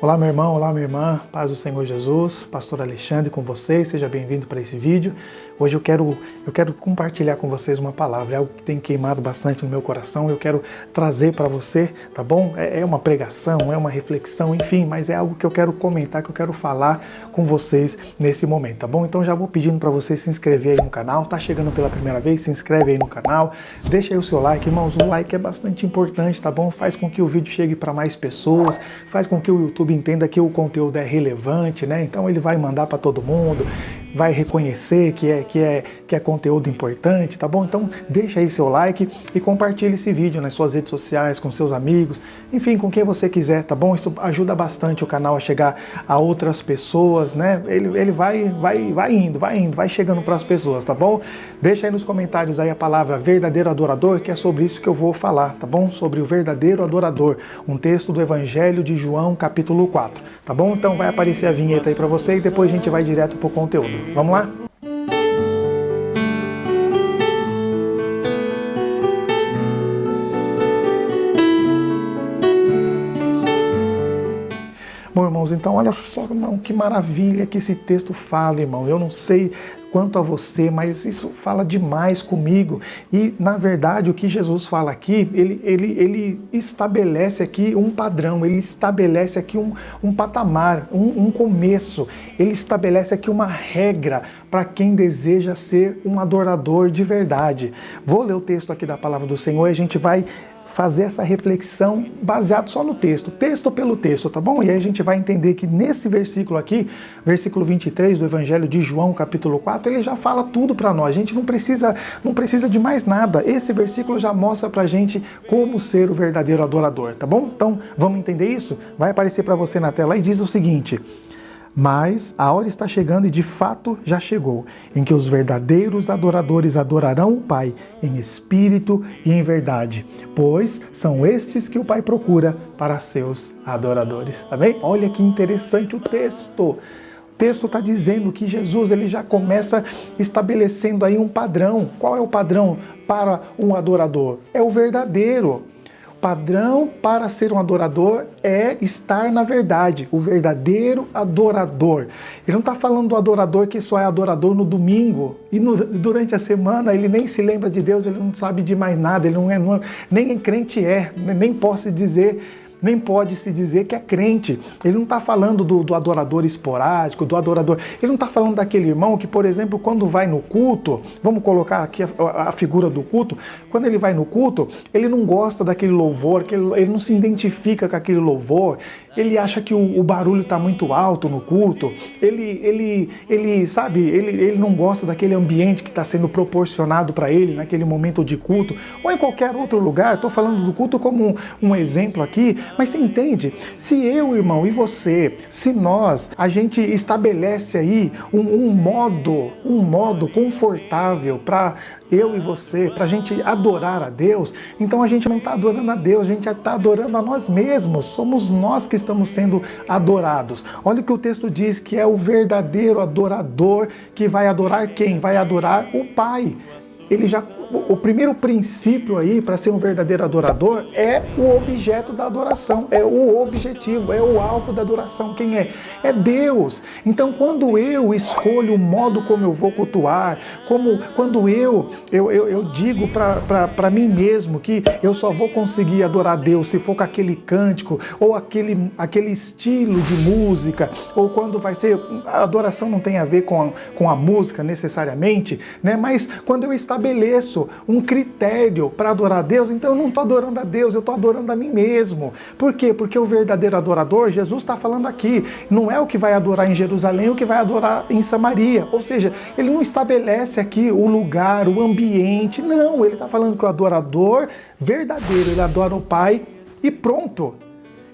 Olá meu irmão, olá minha irmã, paz do Senhor Jesus, Pastor Alexandre com vocês, seja bem-vindo para esse vídeo. Hoje eu quero compartilhar com vocês uma palavra, é algo que tem queimado bastante no meu coração, eu quero trazer para você, tá bom? É uma pregação, é uma reflexão, enfim, mas é algo que eu quero comentar, que eu quero falar com vocês nesse momento, tá bom? Então já vou pedindo para você se inscrever aí no canal, tá chegando pela primeira vez, se inscreve aí no canal, deixa aí o seu like, irmãos, o like é bastante importante, tá bom? Faz com que o vídeo chegue para mais pessoas, faz com que o YouTube entenda que o conteúdo é relevante, né? Então ele vai mandar para todo mundo, vai reconhecer que é conteúdo importante, tá bom? Então deixa aí seu like e compartilhe esse vídeo nas suas redes sociais, com seus amigos, enfim, com quem você quiser, tá bom? Isso ajuda bastante o canal a chegar a outras pessoas, né? Ele vai indo, vai chegando para as pessoas, tá bom? Deixa aí nos comentários aí a palavra verdadeiro adorador, que é sobre isso que eu vou falar, tá bom? Sobre o verdadeiro adorador, um texto do Evangelho de João, capítulo 4, tá bom? Então vai aparecer a vinheta aí para você e depois a gente vai direto pro conteúdo. Vamos lá? Bom, irmãos, então olha só, irmão, que maravilha que esse texto fala, irmão. Eu não sei quanto a você, mas isso fala demais comigo. E, na verdade, o que Jesus fala aqui, ele estabelece aqui um padrão, ele estabelece aqui um patamar, um começo. Ele estabelece aqui uma regra para quem deseja ser um adorador de verdade. Vou ler o texto aqui da palavra do Senhor e a gente vai fazer essa reflexão baseado só no texto pelo texto, tá bom? E aí a gente vai entender que nesse versículo aqui, versículo 23 do Evangelho de João, capítulo 4, ele já fala tudo para nós, a gente não precisa de mais nada, esse versículo já mostra pra gente como ser o verdadeiro adorador, tá bom? Então, vamos entender isso? Vai aparecer para você na tela e diz o seguinte: mas a hora está chegando e de fato já chegou, em que os verdadeiros adoradores adorarão o Pai em espírito e em verdade, pois são estes que o Pai procura para seus adoradores. Amém? Olha que interessante o texto. O texto está dizendo que Jesus ele já começa estabelecendo aí um padrão. Qual é o padrão para um adorador? É o verdadeiro. Padrão para ser um adorador é estar na verdade, o verdadeiro adorador. Ele não está falando do adorador que só é adorador no domingo e durante a semana ele nem se lembra de Deus, ele não sabe de mais nada, ele nem crente nem posso dizer. Nem pode se dizer que é crente. Ele não está falando do adorador esporádico, do adorador. Ele não está falando daquele irmão que, por exemplo, quando vai no culto, vamos colocar aqui a figura do culto, quando ele vai no culto, ele não gosta daquele louvor, ele não se identifica com aquele louvor, ele acha que o barulho está muito alto no culto, ele não gosta daquele ambiente que está sendo proporcionado para ele naquele momento de culto, ou em qualquer outro lugar. Estou falando do culto como um exemplo aqui, mas você entende? Se eu, irmão, e você, se nós, a gente estabelece aí um modo confortável para eu e você, para a gente adorar a Deus, então a gente não está adorando a Deus, a gente está adorando a nós mesmos, somos nós que estamos sendo adorados. Olha o que o texto diz, que é o verdadeiro adorador que vai adorar quem? Vai adorar o Pai. O primeiro princípio aí para ser um verdadeiro adorador é o objeto da adoração, é o objetivo, é o alvo da adoração. Quem é? É Deus. Então, quando eu escolho o modo como eu vou cultuar, quando eu digo para mim mesmo que eu só vou conseguir adorar Deus se for com aquele cântico ou aquele estilo de música, ou quando vai ser, a adoração não tem a ver com a música necessariamente, né? Mas quando eu estabeleço um critério para adorar a Deus, então eu não estou adorando a Deus, eu estou adorando a mim mesmo. Por quê? Porque o verdadeiro adorador, Jesus está falando aqui, não é o que vai adorar em Jerusalém, é o que vai adorar em Samaria. Ou seja, ele não estabelece aqui o lugar, o ambiente, não, ele está falando que o adorador verdadeiro, ele adora o Pai e pronto.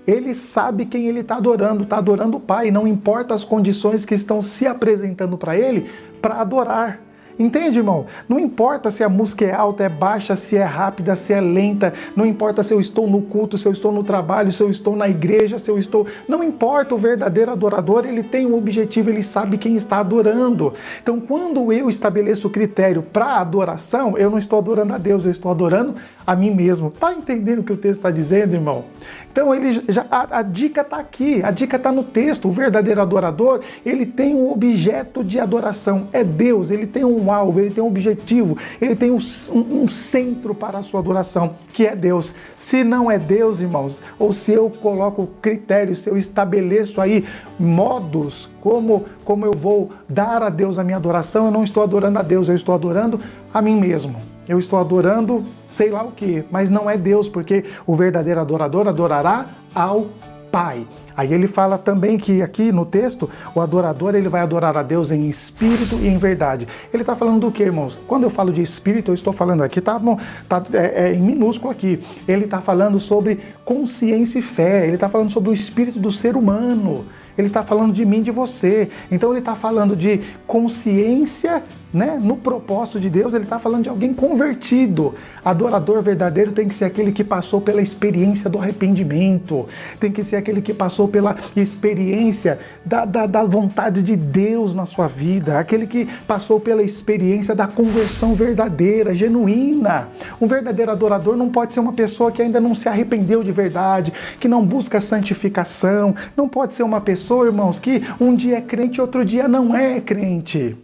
Ele sabe quem ele está adorando o Pai, não importa as condições que estão se apresentando para ele para adorar. Entende, irmão? Não importa se a música é alta, é baixa, se é rápida, se é lenta. Não importa se eu estou no culto, se eu estou no trabalho, se eu estou na igreja, se eu estou... Não importa, o verdadeiro adorador, ele tem um objetivo, ele sabe quem está adorando. Então, quando eu estabeleço o critério para adoração, eu não estou adorando a Deus, eu estou adorando a mim mesmo. Tá entendendo o que o texto está dizendo, irmão? Então, a dica está aqui, a dica está no texto. O verdadeiro adorador, ele tem um objeto de adoração, é Deus, ele tem um alvo, ele tem um objetivo, ele tem um centro para a sua adoração, que é Deus. Se não é Deus, irmãos, ou se eu coloco critérios, se eu estabeleço aí modos, como eu vou dar a Deus a minha adoração, eu não estou adorando a Deus, eu estou adorando a mim mesmo. Eu estou adorando sei lá o que, mas não é Deus, porque o verdadeiro adorador adorará ao Pai. Aí ele fala também que aqui no texto, o adorador ele vai adorar a Deus em espírito e em verdade. Ele está falando do que, irmãos? Quando eu falo de espírito, eu estou falando aqui, em minúsculo aqui. Ele está falando sobre consciência e fé, ele está falando sobre o espírito do ser humano. Ele está falando de mim, de você. Então ele está falando de consciência, né, no propósito de Deus. Ele está falando de alguém convertido. Adorador verdadeiro tem que ser aquele que passou pela experiência do arrependimento. Tem que ser aquele que passou pela experiência da vontade de Deus na sua vida. Aquele que passou pela experiência da conversão verdadeira, genuína. Um verdadeiro adorador não pode ser uma pessoa que ainda não se arrependeu de verdade, que não busca santificação. Não pode ser uma pessoa, irmãos, que um dia é crente e outro dia não é crente.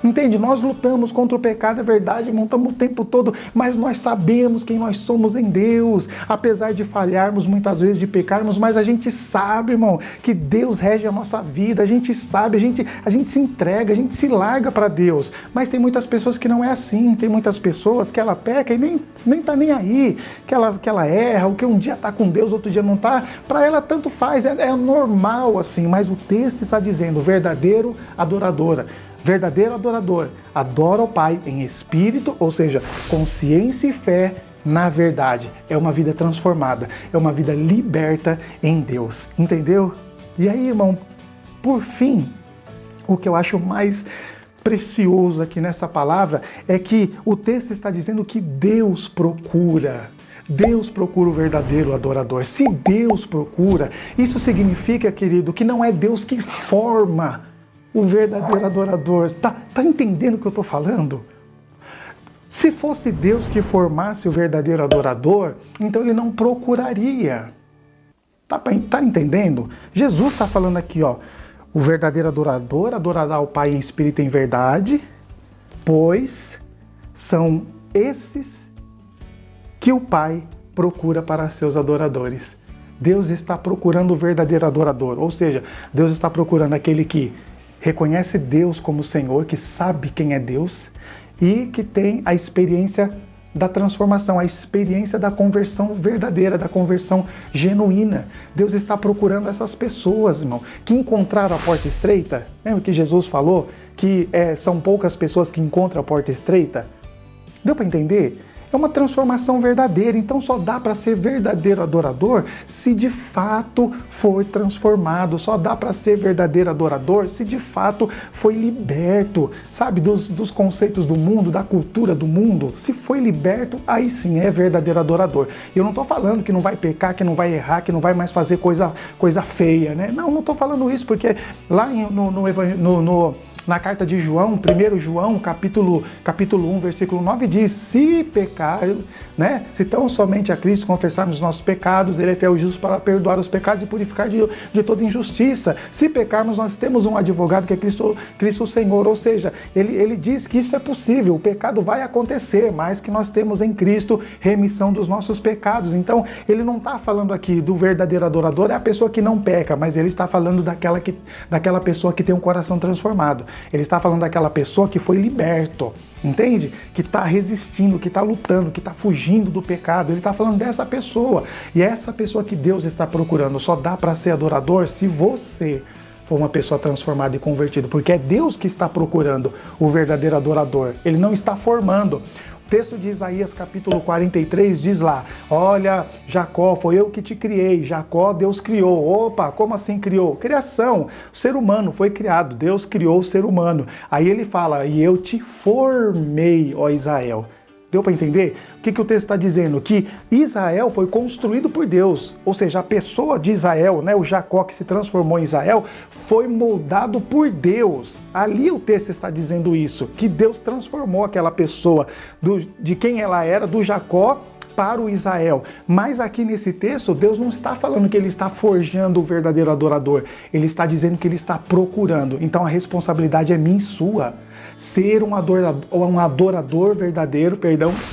Entende? Nós lutamos contra o pecado, é verdade, montamos o tempo todo, mas nós sabemos quem nós somos em Deus. Apesar de falharmos muitas vezes, de pecarmos, mas a gente sabe, irmão, que Deus rege a nossa vida. A gente sabe, a gente se entrega, a gente se larga para Deus. Mas tem muitas pessoas que não é assim. Tem muitas pessoas que ela peca e nem tá nem aí, que ela erra, ou que um dia tá com Deus, outro dia não tá. Para ela tanto faz, é normal assim. Mas o texto está dizendo, verdadeiro adoradora. Verdadeiro adorador adora o Pai em espírito, ou seja, consciência e fé na verdade. É uma vida transformada, é uma vida liberta em Deus. Entendeu? E aí, irmão, por fim, o que eu acho mais precioso aqui nessa palavra é que o texto está dizendo que Deus procura o verdadeiro adorador. Se Deus procura, isso significa, querido, que não é Deus que forma o verdadeiro adorador. Tá entendendo o que eu estou falando? Se fosse Deus que formasse o verdadeiro adorador, então ele não procuraria. Tá entendendo? Jesus está falando aqui, ó, o verdadeiro adorador adorará o Pai em espírito e em verdade, pois são esses que o Pai procura para seus adoradores. Deus está procurando o verdadeiro adorador, ou seja, Deus está procurando aquele que reconhece Deus como Senhor, que sabe quem é Deus e que tem a experiência da transformação, a experiência da conversão verdadeira, da conversão genuína. Deus está procurando essas pessoas, irmão, que encontraram a porta estreita. Lembra que Jesus falou que são poucas pessoas que encontram a porta estreita? Deu para entender? É uma transformação verdadeira, então só dá para ser verdadeiro adorador se de fato for transformado, só dá para ser verdadeiro adorador se de fato foi liberto, sabe, dos conceitos do mundo, da cultura do mundo. Se foi liberto, aí sim é verdadeiro adorador. E eu não estou falando que não vai pecar, que não vai errar, que não vai mais fazer coisa feia, né? Não estou falando isso, porque lá na carta de João, 1 João, capítulo 1, versículo 9, diz, se pecar, né, se tão somente a Cristo confessarmos os nossos pecados, Ele é fiel e justo para perdoar os pecados e purificar de toda injustiça. Se pecarmos, nós temos um advogado que é Cristo o Senhor, ou seja, ele diz que isso é possível, o pecado vai acontecer, mas que nós temos em Cristo remissão dos nossos pecados. Então, ele não está falando aqui do verdadeiro adorador, é a pessoa que não peca, mas ele está falando daquela pessoa que tem um coração transformado. Ele está falando daquela pessoa que foi liberto, entende? Que está resistindo, que está lutando, que está fugindo do pecado. Ele está falando dessa pessoa. E é essa pessoa que Deus está procurando. Só dá para ser adorador se você for uma pessoa transformada e convertida. Porque é Deus que está procurando o verdadeiro adorador. Ele não está formando. O texto de Isaías capítulo 43 diz lá, olha, Jacó, foi eu que te criei, Jacó Deus criou. Opa, como assim criou? Criação, o ser humano foi criado, Deus criou o ser humano. Aí ele fala, e eu te formei, ó Israel. Deu para entender? O que o texto está dizendo? Que Israel foi construído por Deus, ou seja, a pessoa de Israel, né, o Jacó que se transformou em Israel, foi moldado por Deus. Ali o texto está dizendo isso, que Deus transformou aquela pessoa de quem ela era, do Jacó, para o Israel. Mas aqui nesse texto, Deus não está falando que ele está forjando o verdadeiro adorador. Ele está dizendo que ele está procurando. Então a responsabilidade é minha e sua. Ser um adorador verdadeiro,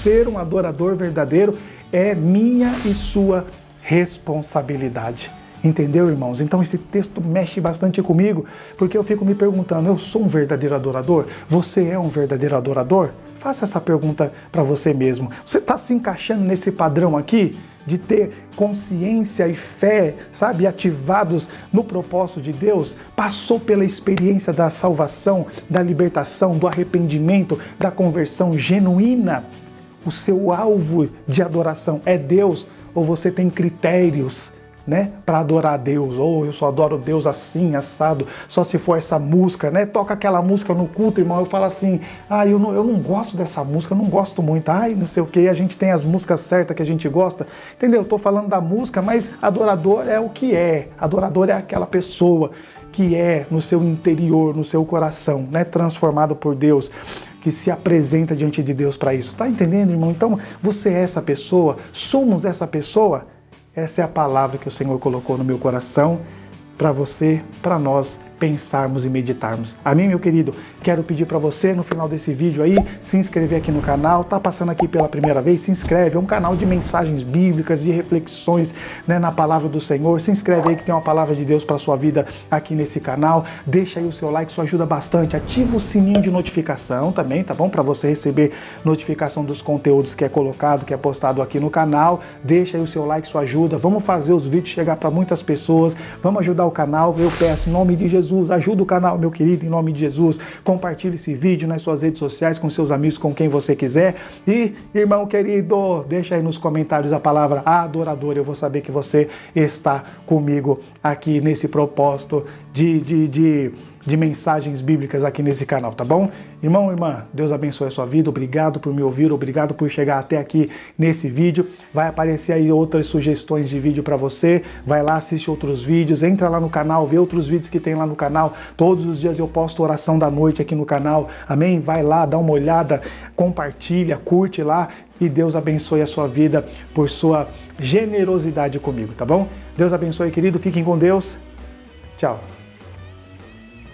ser um adorador verdadeiro é minha e sua responsabilidade. Entendeu, irmãos? Então esse texto mexe bastante comigo, porque eu fico me perguntando, eu sou um verdadeiro adorador? Você é um verdadeiro adorador? Faça essa pergunta para você mesmo. Você está se encaixando nesse padrão aqui de ter consciência e fé, sabe, ativados no propósito de Deus? Passou pela experiência da salvação, da libertação, do arrependimento, da conversão genuína? O seu alvo de adoração é Deus ou você tem critérios, né, para adorar a Deus? Ou eu só adoro Deus assim, assado, só se for essa música, né? Toca aquela música no culto, irmão, eu falo assim, eu não gosto dessa música, eu não gosto muito, não sei o que, a gente tem as músicas certas que a gente gosta, entendeu? Eu tô falando da música, mas adorador é o que é, adorador é aquela pessoa que é no seu interior, no seu coração, né, transformado por Deus, que se apresenta diante de Deus para isso. Tá entendendo, irmão? Então, você é essa pessoa, somos essa pessoa. Essa é a palavra que o Senhor colocou no meu coração para você, para nós pensarmos e meditarmos. Amém, meu querido? Quero pedir para você, no final desse vídeo aí, se inscrever aqui no canal. Tá passando aqui pela primeira vez? Se inscreve. É um canal de mensagens bíblicas, de reflexões, né, na palavra do Senhor. Se inscreve aí que tem uma palavra de Deus para sua vida aqui nesse canal. Deixa aí o seu like, isso ajuda bastante. Ativa o sininho de notificação também, tá bom? Para você receber notificação dos conteúdos que é colocado, que é postado aqui no canal. Deixa aí o seu like, isso ajuda. Vamos fazer os vídeos chegar para muitas pessoas. Vamos ajudar o canal. Eu peço em nome de Jesus. Ajuda o canal, meu querido, em nome de Jesus. Compartilhe esse vídeo nas suas redes sociais, com seus amigos, com quem você quiser. E, irmão querido, deixa aí nos comentários a palavra adorador. Eu vou saber que você está comigo aqui nesse propósito de mensagens bíblicas aqui nesse canal, tá bom? Irmão, irmã, Deus abençoe a sua vida. Obrigado por me ouvir, obrigado por chegar até aqui nesse vídeo. Vai aparecer aí outras sugestões de vídeo para você. Vai lá, assiste outros vídeos, entra lá no canal, vê outros vídeos que tem lá no canal. Todos os dias eu posto oração da noite aqui no canal, amém? Vai lá, dá uma olhada, compartilha, curte lá. E Deus abençoe a sua vida por sua generosidade comigo, tá bom? Deus abençoe, querido. Fiquem com Deus. Tchau.